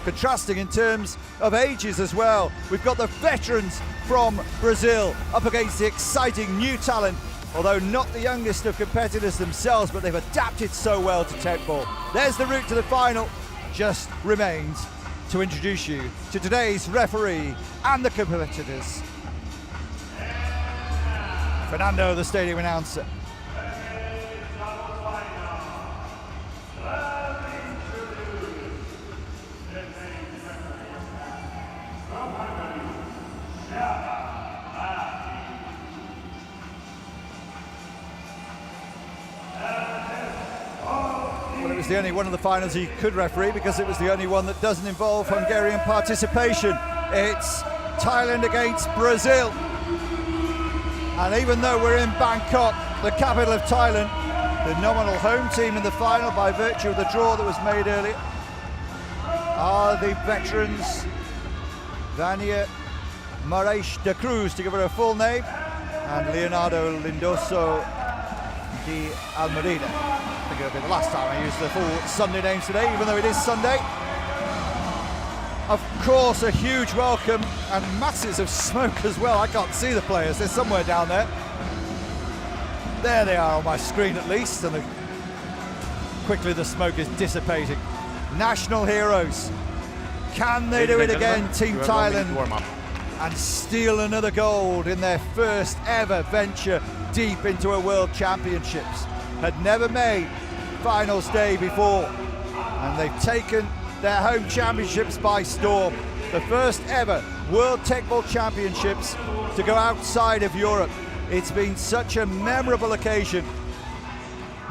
contrasting in terms of ages as well. We've got the veterans from Brazil up against the exciting new talent, although not the youngest of competitors themselves, but they've adapted so well to tech ball. There's the route to the final. Just remains to introduce you to today's referee and the competitors. Fernando, the stadium announcer. Well, it was the only one of the finals he could referee because it was the only one that doesn't involve Hungarian participation. It's Thailand against Brazil. And even though we're in Bangkok, the capital of Thailand, the nominal home team in the final by virtue of the draw that was made earlier are the veterans Vania Marais de Cruz, to give her a full name, and Leonardo Lindoso de Almeida. I think it'll be the last time I use the full Sunday names today, even though it is Sunday. Of course, a huge welcome and masses of smoke as well. I can't see the players, they're somewhere down there. There they are on my screen at least, and quickly the smoke is dissipating. National heroes. Can they do it again, Team Thailand, and steal another gold in their first ever venture deep into a World Championships? Had never made finals day before, and they've taken their home championships by storm. The first ever World Tech Ball Championships to go outside of Europe. It's been such a memorable occasion.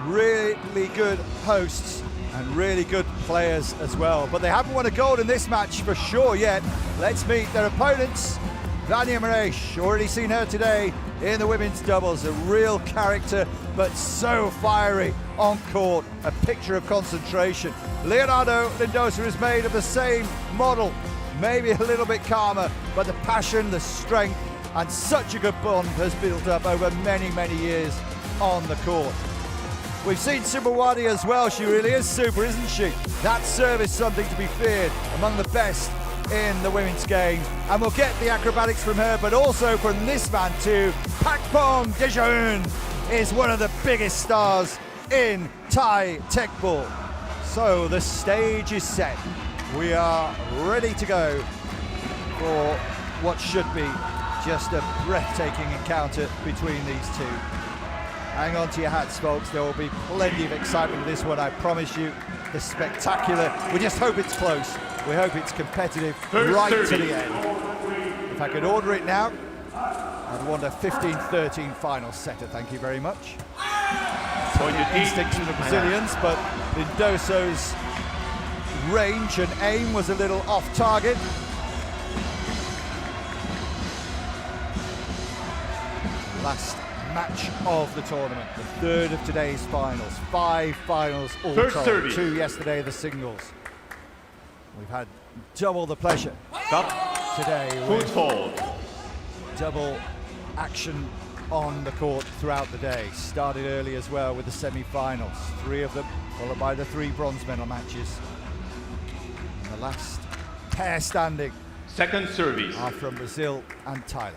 Really good hosts and really good players as well. But they haven't won a gold in this match for sure yet. Let's meet their opponents. Vania Marais, already seen her today in the women's doubles. A real character, but so fiery on court. A picture of concentration. Leonardo Lindoso is made of the same model. Maybe a little bit calmer, but the passion, the strength, and such a good bond has built up over many, many years on the court. We've seen Subawadi as well. She really is super, isn't she? That serve is something to be feared, among the best in the women's game. And we'll get the acrobatics from her, but also from this man too. Pakpong Dejaun is one of the biggest stars in Thai tech ball. So the stage is set. We are ready to go for what should be just a breathtaking encounter between these two. Hang on to your hats, folks. There will be plenty of excitement in this one, I promise you. The spectacular. We just hope it's close. We hope it's competitive right to the end. If I could order it now, I'd want a 15-13 final setter, thank you very much. Instincts from the Brazilians, but Lindoso's range and aim was a little off target. Last match of the tournament, the third of today's finals. 5 finals all told, 2 yesterday, the singles. We've had double the pleasure today with double action on the court throughout the day. Started early as well with the semi-finals, 3 of them, followed by the 3 bronze medal matches. And the last pair standing second service are from Brazil and Thailand.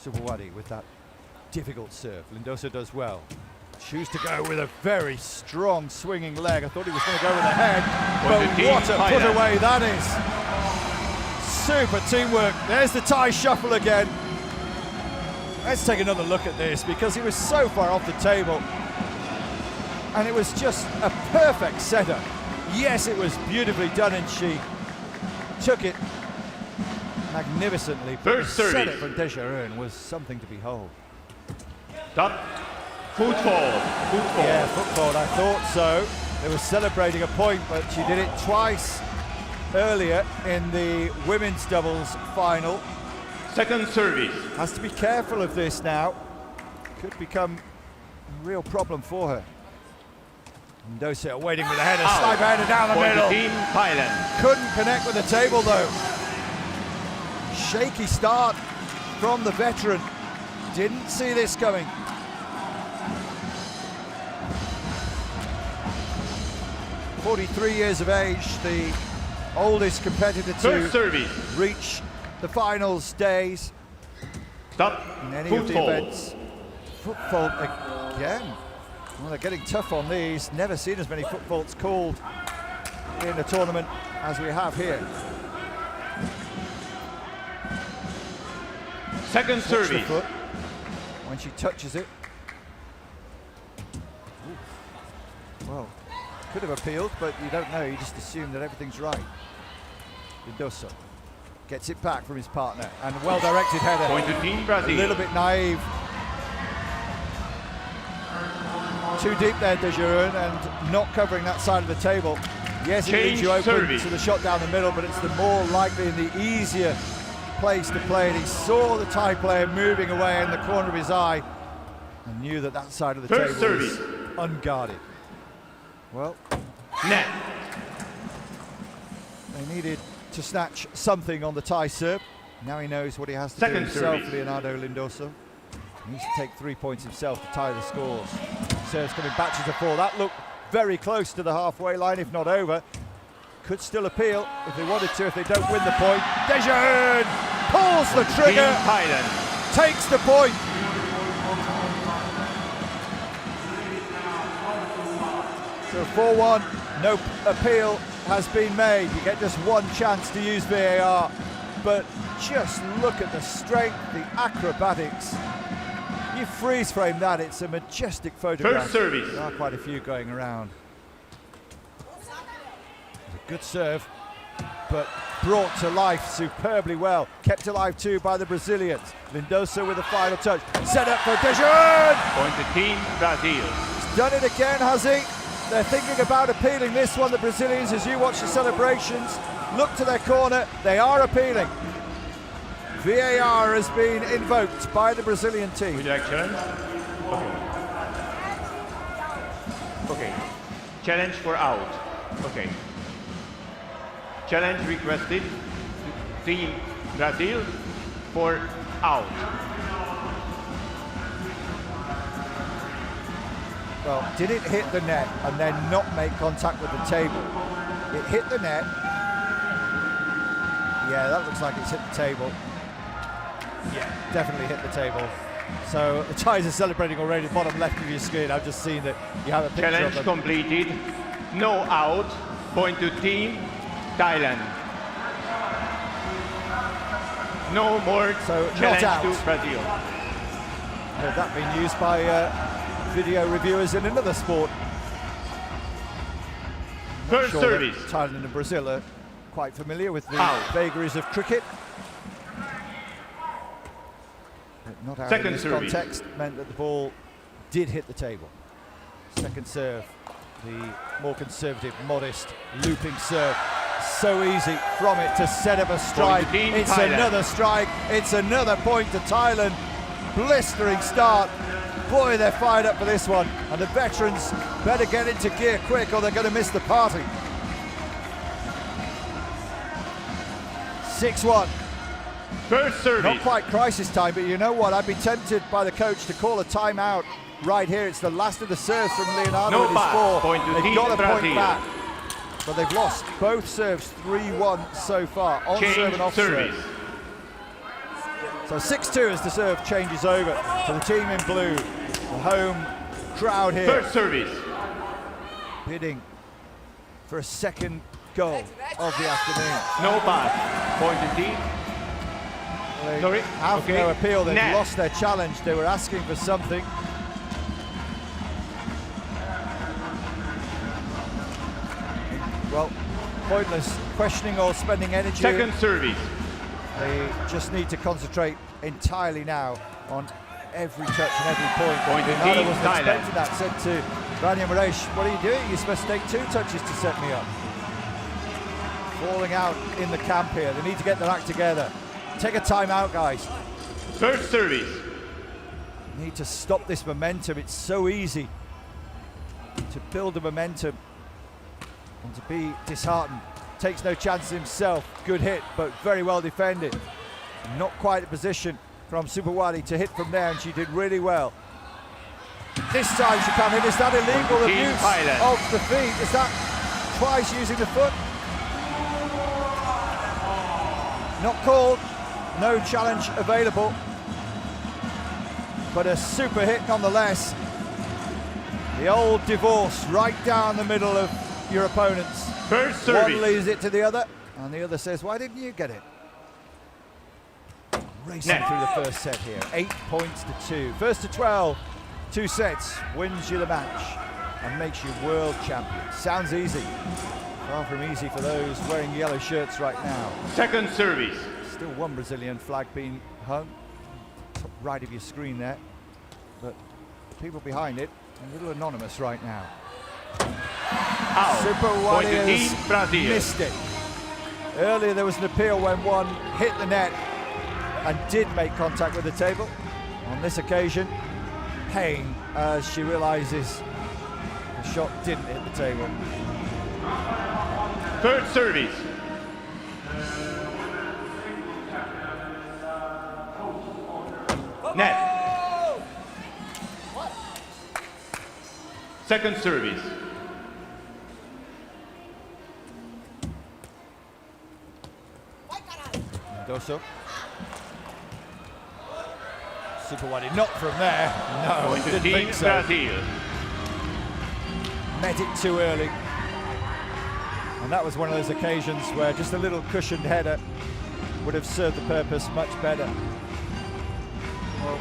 Subawadi with that difficult serve. Lindoso does well. Choose to go with a very strong swinging leg. I thought he was going to go with the head, but what a put away that is. Super teamwork. There's the Thai shuffle again. Let's take another look at this because he was so far off the table. And it was just a perfect setup. Yes, it was beautifully done and she took it magnificently, but the setup from Dejaun was something to behold. Football. Yeah, football, I thought so. They were celebrating a point, but she did it twice earlier in the women's doubles final. Second service. Has to be careful of this now. Could become a real problem for her. Lindoso waiting with a header, sniper header down the middle. Team Thailand. Couldn't connect with the table though. Shaky start from the veteran. Didn't see this coming. 43 years of age, the oldest competitor First to service. reach the finals days Stop. in any Foot of the fault. events. Foot fault again. Well, they're getting tough on these. Never seen as many foot faults called in a tournament as we have here. Second Watch the service. foot when she touches it. Ooh. Well, could have appealed, but you don't know. You just assume that everything's right. Lindoso gets it back from his partner, and well-directed header. Point to Team A Brazil. little bit naive. Too deep there, De Jeuron, and not covering that side of the table. Yes, it leaves you open service. to the shot down the middle, but it's the more likely and the easier place to play. And he saw the Thai player moving away in the corner of his eye and knew that that side of the First table was service. unguarded. Well, Net. they needed to snatch something on the Thai serve. Now he knows what he has to Second do himself, service. Leonardo Lindoso. He needs to take 3 points himself to tie the scores. Serves coming back to 4. That looked very close to the halfway line, if not over. Could still appeal if they wanted to, if they don't win the point. De Jeuron pulls the Team trigger, Thailand. takes the point. So 4-1, no appeal has been made. You get just one chance to use VAR, but just look at the strength, the acrobatics. You freeze frame that, it's a majestic photograph. First service. There are quite a few going around. It's a good serve, but brought to life superbly well. Kept alive too by the Brazilians. Lindoso with a final touch. Set up for De Jeuron. Point to Team Brazil. He's done it again, has he? They're thinking about appealing this one, the Brazilians, as you watch the celebrations. Look to their corner, they are appealing. VAR has been invoked by the Brazilian team. Would you like challenge? Okay. Okay. Challenge for out. Okay. Challenge requested. Team Brazil for out. Well, did it hit the net and then not make contact with the table? It hit the net. Yeah, that looks like it's hit the table. Yeah, definitely hit the table. So the Thais are celebrating already, bottom left of your screen. I've just seen that you have a picture Challenge of them. completed. No out. Point to Team Thailand. No more So, not challenge out. to Brazil. Heard that being used by video reviewers in another sport. First Sure service. that Thailand and Brazil are quite familiar with the Out. vagaries of cricket. But not out Second in this service. context meant that the ball did hit the table. Second serve, the more conservative, modest, looping serve. So easy from it to set up a strike. Point to Team It's Thailand. another strike. It's another point to Thailand. Blistering start. Boy, they're fired up for this one. And the veterans better get into gear quick or they're going to miss the party. 6-1. First service. Not quite crisis time, but you know what? I'd be tempted by the coach to call a timeout right here. It's the last of the serves from Leonardo No with his pass. 4. Point to They've Team got a point Brazil. back. But they've lost both serves 3-1 so far. On Change serve and off service. serve. So 6-2 as the serve changes over to the team in blue. The home crowd here First service. bidding for a second goal of the afternoon. No pass. Point to Team. They Sorry. have Okay. no appeal. They've Net. lost their challenge. They were asking for something. Well, pointless questioning or spending energy. Second service. They just need to concentrate entirely now on every touch and every point. Point to Leonardo Team wasn't Thailand. expecting that. Said to Rania Maresh, what are you doing? You're supposed to take 2 touches to set me up. Falling out in the camp here. They need to get their act together. Take a timeout, guys. First service. Need to stop this momentum. It's so easy to build the momentum and to be disheartened. Takes no chances himself. Good hit, but very well defended. Not quite a position from Supawati to hit from there, and she did really well. This time she can't hit. Is that illegal Team abuse Thailand. of the feet? Is that twice using the foot. Not called, no challenge available, but a super hit nonetheless. The old divorce right down the middle of your opponents. First service. One leaves it to the other, and the other says, why didn't you get it? Racing through the first set here, 8 points to 2. First to 12, 2 sets, wins you the match and makes you world champion. Sounds easy. Far from easy for those wearing yellow shirts right now. Second service. Still one Brazilian flag being hung, top right of your screen there, but people behind it, a little anonymous right now. Out. Super Point to Warriors team Brazil. missed it. Earlier there was an appeal when one hit the net and did make contact with the table. On this occasion, pain as she realizes the shot didn't hit the table. Third service. Net. Second service. Mendoza. Super Wadi, not from there. No, Point to didn't team think so. Brazil. Met it too early. And that was one of those occasions where just a little cushioned header would have served the purpose much better. Well,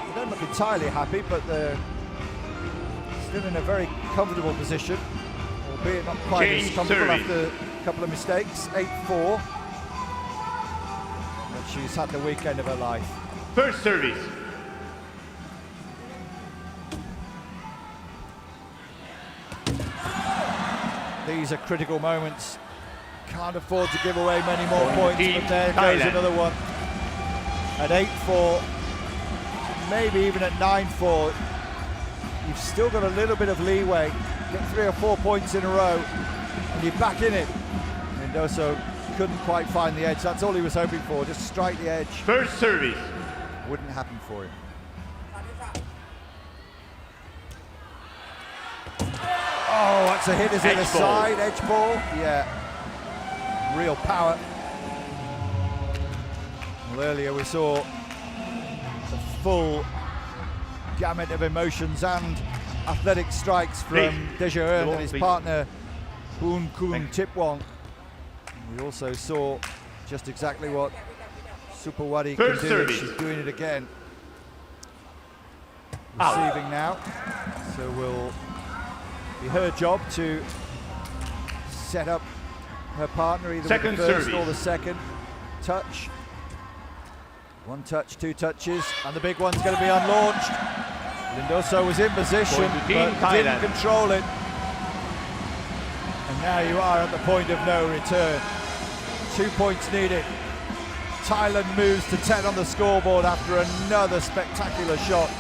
they don't look entirely happy, but they're still in a very comfortable position, albeit not quite as comfortable after a couple of mistakes. 8-4. But she's had the weekend of her life. First service. These are critical moments. Can't afford to give away many more points, Team but there Thailand. goes another one. At 8-4, maybe even at 9-4, you've still got a little bit of leeway. Get 3 or 4 points in a row, and you're back in it. Mendoza couldn't quite find the edge. That's all he was hoping for, just strike the edge. First service. Wouldn't happen for him. Oh, that's a hit, is it? A side edge ball? Yeah. Real power. Well, earlier we saw the full gamut of emotions and athletic strikes from Dejaeun and his partner Boon Koon Tipwong. We also saw just exactly what Super Wadi can do. She's doing it again. Receiving now, so will be her job to set up her partner either with the first or the second touch. 1 touch, 2 touches, and the big one's going to be unlaunched. Mendoza was in position, but didn't control it. And now you are at the point of no return. 2 points needed. Thailand moves to 10 on the scoreboard after another spectacular shot.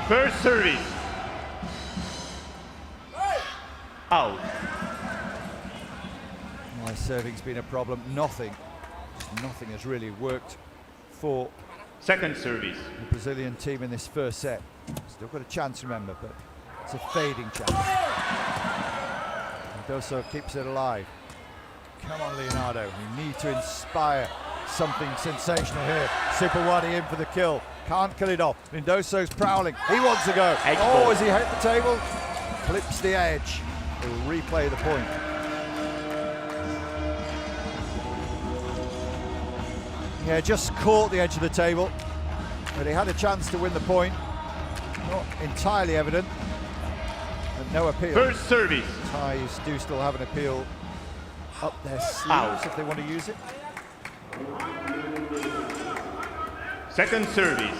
First service. Out. My serving's been a problem. Nothing has really worked for Second service. the Brazilian team in this first set. Still got a chance, remember, but it's a fading chance. Mendoza keeps it alive. Come on, Leonardo. We need to inspire something sensational here. Super Wadi in for the kill. Can't kill it off. Mendoza's prowling. He wants to go. Oh, as he hit the table, clips the edge. He'll replay the point. Yeah, just caught the edge of the table, but he had a chance to win the point. Not entirely evident, but no appeal. First service. Thais do still have an appeal up their sleeves if they want to use it. Second service.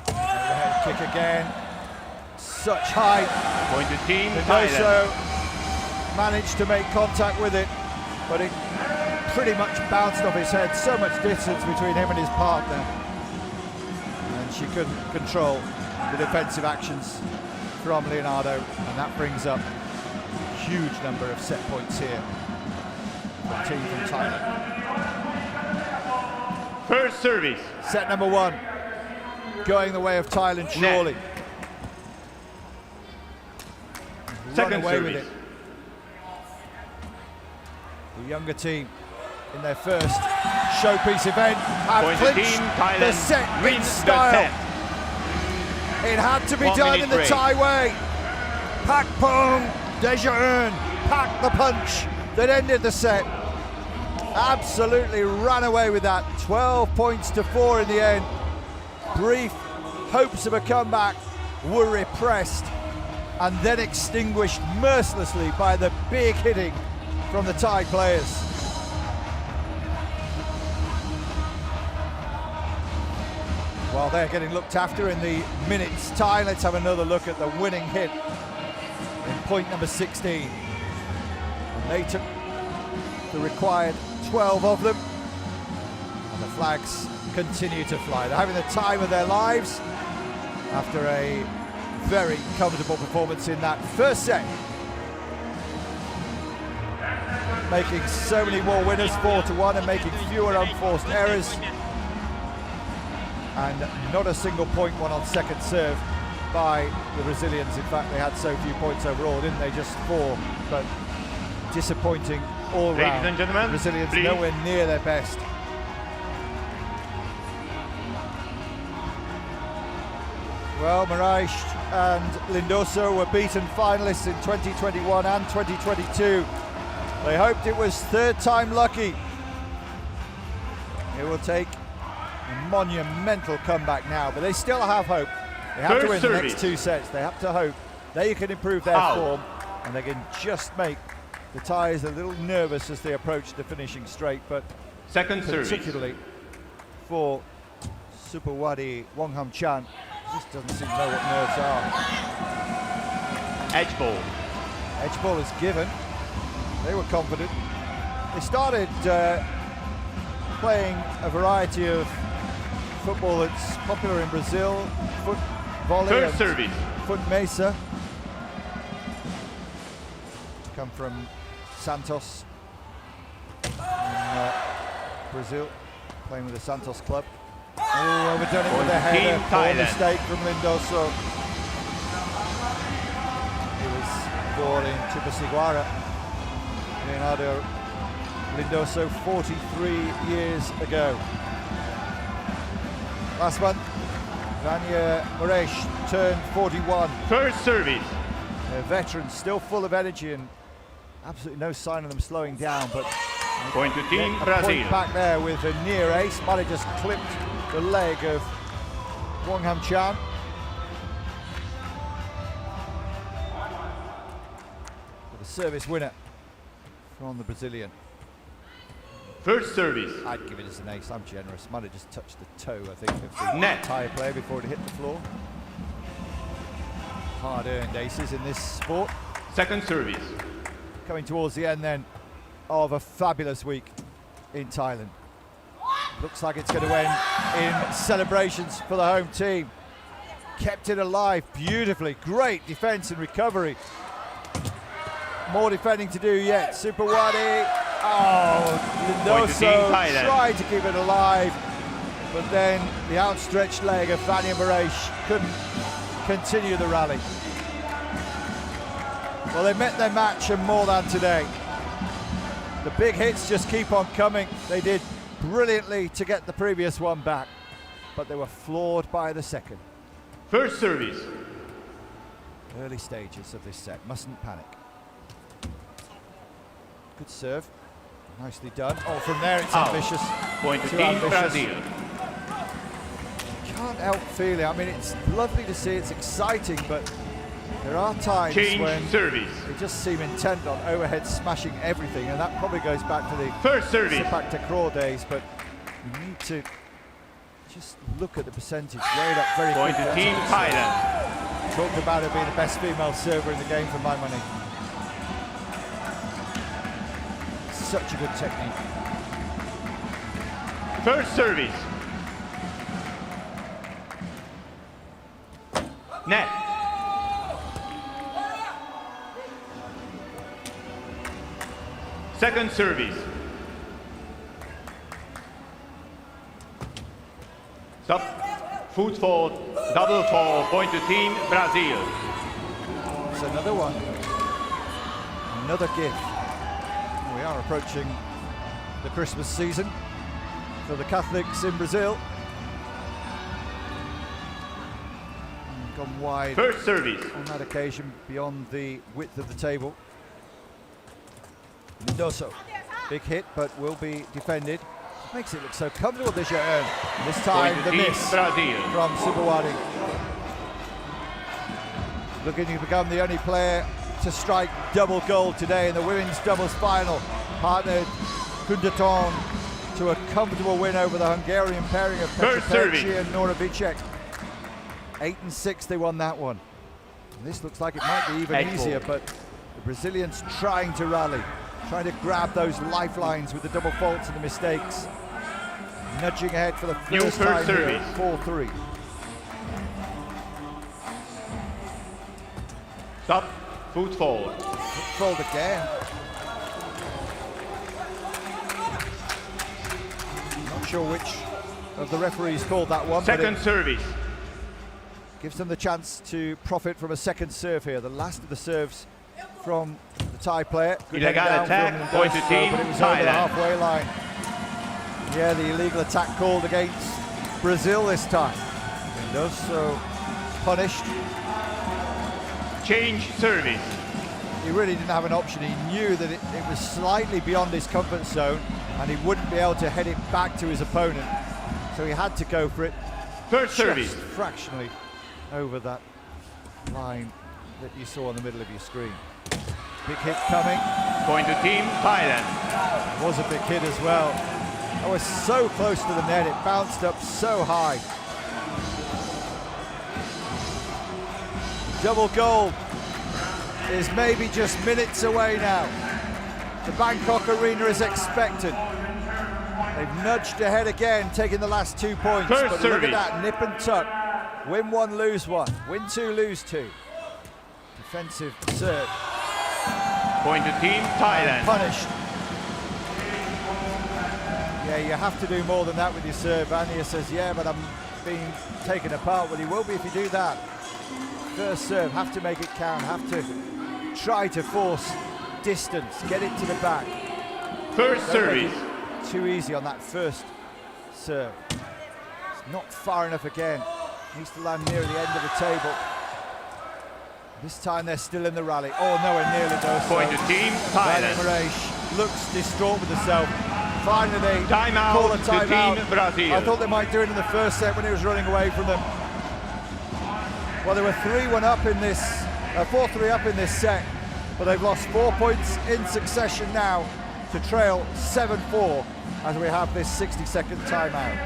Overhead kick again. Such height. Point to team Mendoza managed to make contact with it, but it pretty much bounced off his head. So much distance between him and his partner, and she couldn't control the defensive actions from Leonardo, and that brings up a huge number of set points here for the team from Thailand. First service. Set number 1. going the way of Thailand, surely. Second Run away with service. it. The younger team in their first showpiece event have Point to clinched team, the Thailand set in wins the style. set. It had to be 1 done minute in the break. Thai way. Pak Pong, Dejaeun, packed the punch that ended the set. Absolutely ran away with that. 12 points to 4 in the end. Brief hopes of a comeback were repressed and then extinguished mercilessly by the big hitting from the Thai players. While they're getting looked after in the minute's time, let's have another look at the winning hit in point number 16. And they took the required 12 of them, and the flags continue to fly. They're having the time of their lives after a very comfortable performance in that first set. Making so many more winners, 4-1, and making fewer unforced errors. And not a single point won on second serve by the Brazilians. In fact, they had so few points overall, didn't they? Just 4, but disappointing all round. Ladies and gentlemen, Brazilians please. nowhere near their best. Well, Moraes and Lindoso were beaten finalists in 2021 and 2022. They hoped it was third time lucky. It will take a monumental comeback now, but they still have hope. They have to win the next 2 sets. They have to hope they can improve their form, and they can just make the Thais a little nervous as they approach the finishing straight. But Second service. particularly for Supawadi Wongham-Chan, just doesn't seem to know what nerves are. Edge ball. Edge ball is given. They were confident. They started playing a variety of football that's popular in Brazil, foot volley Third and service. foot mesa. Come from Santos in Brazil, playing with the Santos club. Oh, overdone it with a header. Poor mistake from Lindoso. He was born in Chupaciguara. Leonardo Lindoso, 43 years ago. Last month, Vania Moraes turned 41. First service. A veteran, still full of energy and absolutely no sign of them slowing down. But Point to team a Brazil. point back there with a near ace. Might have just clipped the leg of Wongham-Chan. The service winner from the Brazilian. First service. I'd give it as an ace. I'm generous. Might have just touched the toe, I think, of the Net. Thai player before it hit the floor. Hard-earned aces in this sport. Second service. Coming towards the end then of a fabulous week in Thailand. Looks like it's going to end in celebrations for the home team. Kept it alive beautifully. Great defense and recovery. More defending to do yet. Supawadi. Oh, Lindoso tried to keep it alive, but then the outstretched leg of Vania Moraes couldn't continue the rally. Well, they met their match and more than today. The big hits just keep on coming. They did brilliantly to get the previous one back, but they were floored by the second. First service. Early stages of this set, mustn't panic. Good serve, nicely done. Oh, from there it's ambitious. Point to Too team ambitious. Brazil. Can't help feeling, I mean, it's lovely to see, it's exciting, but there are times when service. they just seem intent on overhead smashing everything, and that probably goes back to the First service. back to Craw days, but you need to just look at the percentage, weigh it up very Point to quickly. team Thailand. Talked about her being the best female server in the game for my money. Such a good technique. First service. Net. Second service. Stop. Foot fault, double fall, point to team, Brazil. It's another one. Another gift. We are approaching the Christmas season for the Catholics in Brazil. Gone wide. First service. On that occasion, beyond the width of the table. Mendoza, big hit, but will be defended. Makes it look so comfortable this year. This time, the miss from Subawadi. Looking to become the only player to strike double gold today in the women's doubles final. Partnered Kundaton to a comfortable win over the Hungarian pairing of Petra Perci and Nora Vicek. 8-6 they won that one. And this looks like it might be even easier, but the Brazilians trying to rally, trying to grab those lifelines with the double faults and the mistakes. Nudging ahead for the first time here, 4-3. Stop, foot fault. Foot fault again. Not sure which of the referees called that one. Second service. Gives them the chance to profit from a second serve here. The last of the serves from the Thai player. Illegal attack, point to team, but it was over the halfway line. Yeah, the illegal attack called against Brazil this time. Mendoza punished. Change service. He really didn't have an option. He knew that it was slightly beyond his comfort zone and he wouldn't be able to head it back to his opponent. So he had to go for it. First service. Fractionally over that line that you saw in the middle of your screen. Big hit coming. Point to team, Thailand. It was a big hit as well. That was so close to the net, it bounced up so high. Double goal is maybe just minutes away now. The Bangkok Arena is expectant. They've nudged ahead again, taking the last 2 points. First but service. Look at that, nip and tuck. Win one, lose one. Win two, lose two. Defensive serve. Point to team, Thailand. Punished. Yeah, you have to do more than that with your serve. Ania says, yeah, but I'm being taken apart. Well, you will be if you do that. First serve, have to make it count, have to try to force distance, get it to the back. First service. Too easy on that first serve. It's not far enough again. Needs to land near the end of the table. This time they're still in the rally. Oh, nowhere near it though. Point to team, Thailand. Maresh looks distraught with herself. Finally, they call a to timeout. team, Brazil. I thought they might do it in the first set when he was running away from them. Well, they were 3-1 up in this, 4-3 up in this set, but they've lost 4 points in succession now to trail 7-4 as we have this 60-second timeout.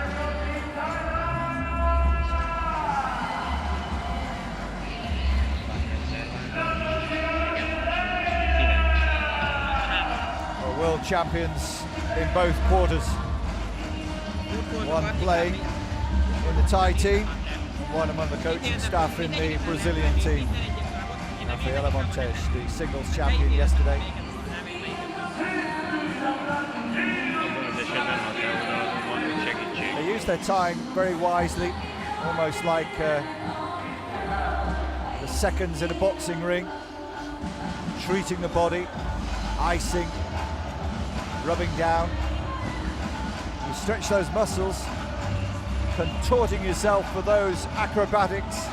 Well, world champions in both quarters. One playing in the Thai team, one among the coaching staff in the Brazilian team. Rafaela Montes, the singles champion yesterday. They use their time very wisely, almost like the seconds in a boxing ring, treating the body, icing, rubbing down. You stretch those muscles, contorting yourself for those acrobatics.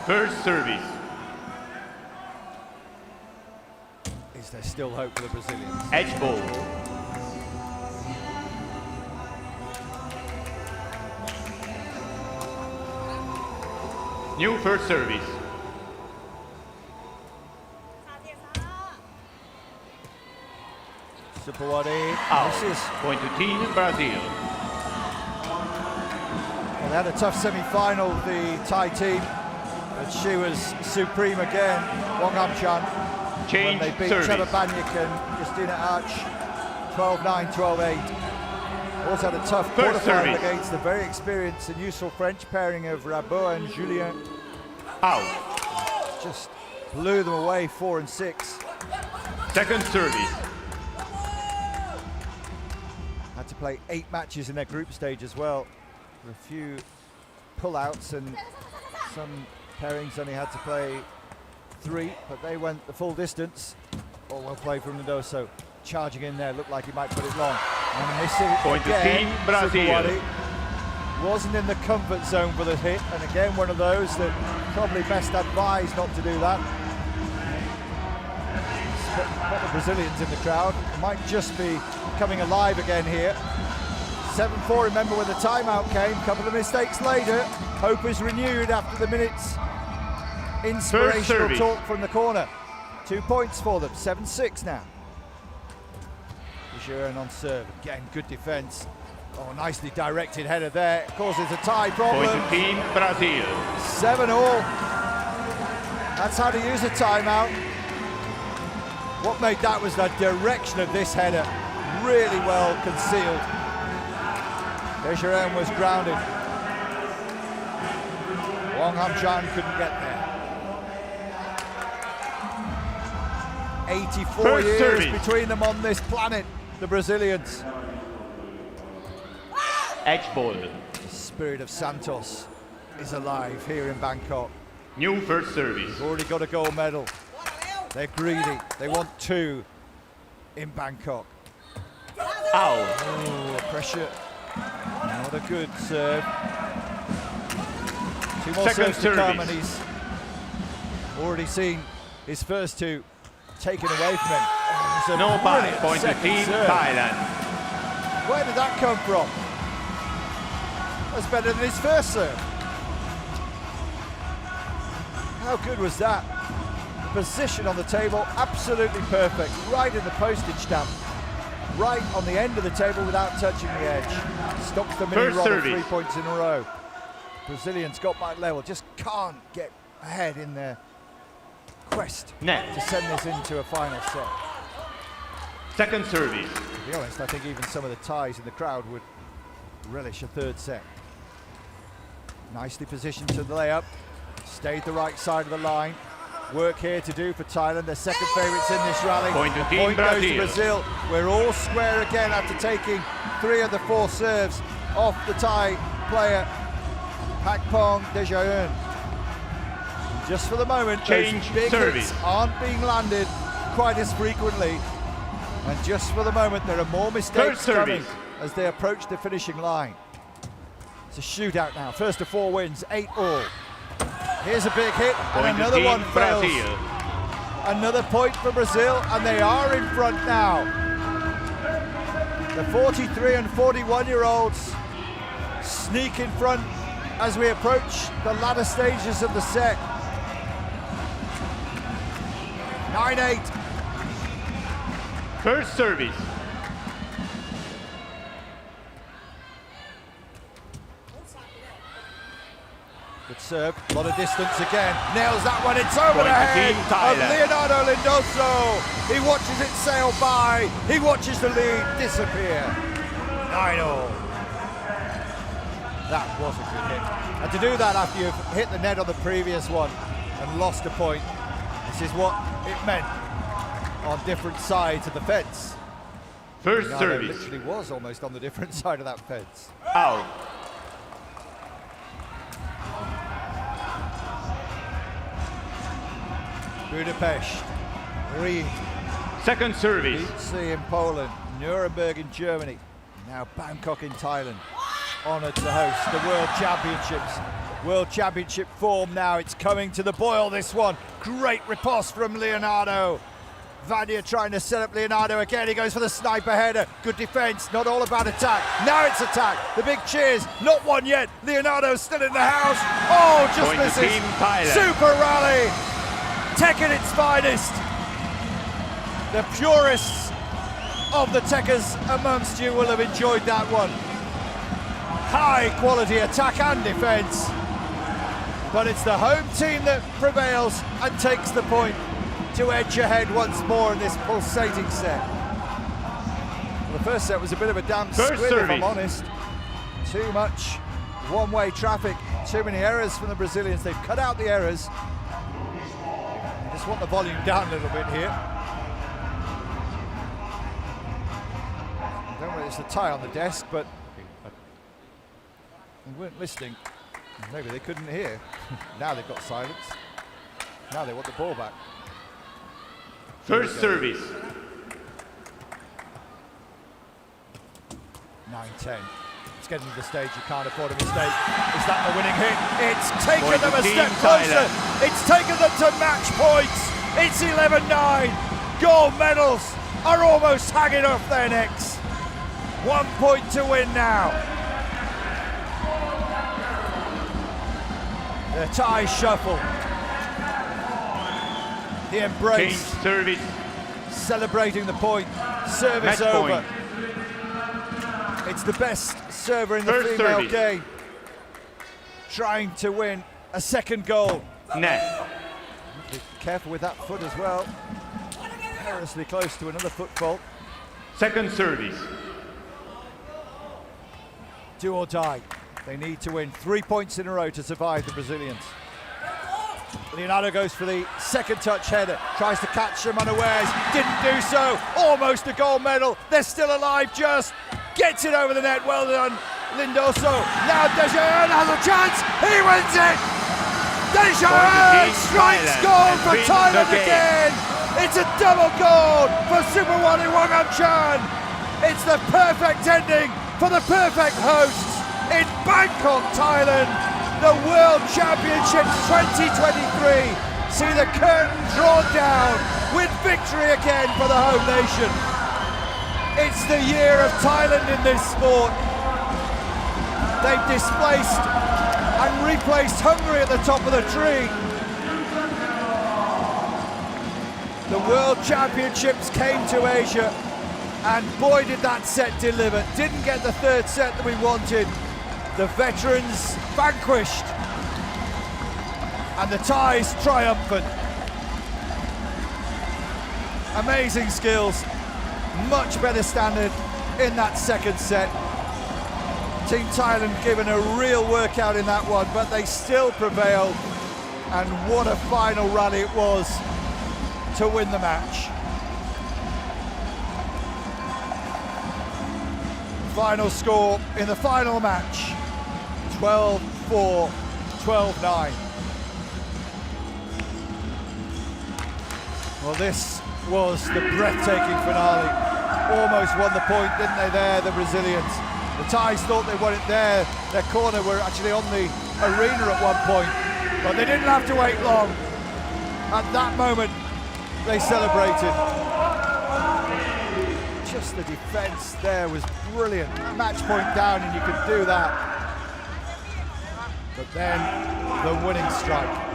First service. Is there still hope for the Brazilians? Edge ball. New first service. Supawadi. Out. This is, point to team Brazil. well, they had a tough semi-final, the Thai team, but she was supreme again. Wong Ham-chan. Change when they beat service. Trevor Banyak and Christina Arch 12-9, 12-8. Also had a tough First quarterfinal service. against the very experienced and useful French pairing of Rabot and Julien. Out. Just blew them away 4 and 6. Second service. Had to play 8 matches in their group stage as well. There were a few pull-outs and some pairings only had to play 3, but they went the full distance. All well played from Mendoza. Charging in there, looked like he might put it long. And missing Point to again. Team Brazil. Sukawati wasn't in the comfort zone for the hit, and again one of those that probably best advised not to do that. Got the Brazilians in the crowd. Might just be coming alive again here. 7-4, remember when the timeout came, a couple of mistakes later. Hope is renewed after the minutes. Inspirational talk from the corner. 2 points for them, 7-6 now. Jean on serve, again good defence. Oh, nicely directed header there, causes a tie problem. Point to Team Brazil. 7-all. That's how to use a timeout. What made that was the direction of this header. Really well concealed. Desjardins was grounded. Wong Ham-chan couldn't get there. 84 First years service. between them on this planet, the Brazilians. Edge ball. The spirit of Santos is alive here in Bangkok. New first service. They've already got a gold medal. They're greedy. They want 2 in Bangkok. Out. Oh, pressure. Not a good serve. 2 more Second serves to come, service. and he's already seen his first 2 taken away from him. Oh, it's a No bye. brilliant Point to second Team serve. Thailand. Where did that come from? That's better than his first serve. How good was that? The position on the table, absolutely perfect. Right in the postage stamp. Right on the end of the table without touching the edge. Stops the mini First rod of service. 3 points in a row. Brazilians got back level, just can't get ahead in their quest Net. to send this into a final set. Second service. To be honest, I think even some of the ties in the crowd would relish a 3rd set. Nicely positioned to the layup. Stayed the right side of the line. Work here to do for Thailand, their second favourites in this rally. Point to The Team point goes to Brazil. Brazil. We're all square again after taking 3 of the 4 serves off the Thai player, Pakpong Desjardins. Just for the moment, Change those big service. hits aren't being landed quite as frequently. And just for the moment, there are more mistakes Third coming service. as they approach the finishing line. It's a shootout now. First of 4 wins, 8-all. Here's a big hit, and Point to another Team one fails. Brazil. Another point for Brazil, and they are in front now. The 43 and 41-year-olds sneak in front as we approach the latter stages of the set. 9-8. First service. Good serve, a lot of distance again. Nails that one, it's over Point the to head Team of Thailand. Leonardo Lindoso. He watches it sail by. He watches the lead disappear. 9-all. That was a good hit. And to do that after you've hit the net on the previous one and lost a point, this is what it meant on different sides of the fence. First Leonardo service. literally was almost on the different side of that fence. Out. Budapest, Ried, Second service. Leipzig in Poland, Nuremberg in Germany, now Bangkok in Thailand. Honoured to host the World Championships. World Championship form now, it's coming to the boil, this one. Great riposte from Leonardo. Vadia trying to set up Leonardo again, he goes for the sniper header. Good defence, not all about attack. Now it's attack, the big cheers, not one yet. Leonardo's still in the house. Oh, just Point to misses. Team Thailand. Super rally. Tech at its finest. The purists of the Techers amongst you will have enjoyed that one. High quality attack and defence. But it's the home team that prevails and takes the point to edge ahead once more in this pulsating set. Well, The first set was a bit of a damn First squib, if service. I'm honest. Too much one-way traffic, too many errors from the Brazilians. They've cut out the errors. I just want the volume down a little bit here. I don't know if it's a tie on the desk, but they weren't listening. Maybe they couldn't hear. Now they've got silence. Now they want the ball back. First service. 9-10. It's getting to the stage you can't afford a mistake. Is that the winning hit? It's taken Point them a to step Team closer. Thailand. It's taken them to match points. It's 11-9. Gold medals are almost hanging off their necks. 1 point to win now. The tie shuffle. The Change embrace. service. Celebrating the point. Service Match over. point. It's the best server in the First female service. game. Trying to win a second goal. Net. Be careful with that foot as well. Perilously close to another foot fault. Second service. Do or die. They need to win 3 points in a row to survive the Brazilians. Leonardo goes for the second touch header, tries to catch them unawares, didn't do so, almost a gold medal, they're still alive just, gets it over the net, well done, Lindoso. Now Dejeon has a chance, he wins it! Dejeon strikes gold for Thailand again! It's a double goal for Superwali Wangam-chan! It's the perfect ending for the perfect hosts in Bangkok, Thailand. The World Championships 2023 see the curtain drawn down with victory again for the home nation. It's the year of Thailand in this sport. They've displaced and replaced Hungary at the top of the tree. The World Championships came to Asia, and boy did that set deliver. Didn't get the third set that we wanted. The veterans vanquished, and the Thais triumphant. Amazing skills, much better standard in that second set. Team Thailand given a real workout in that one, but they still prevailed, and what a final rally it was to win the match. Final score in the final match, 12-4, 12-9. Well, this was the breathtaking finale. Almost won the point, didn't they there, the Brazilians? The Thais thought they won it there. Their corner were actually on the arena at one point, but they didn't have to wait long. At that moment, they celebrated. Just the defence there was brilliant. Match point down and you can do that. But then the winning strike.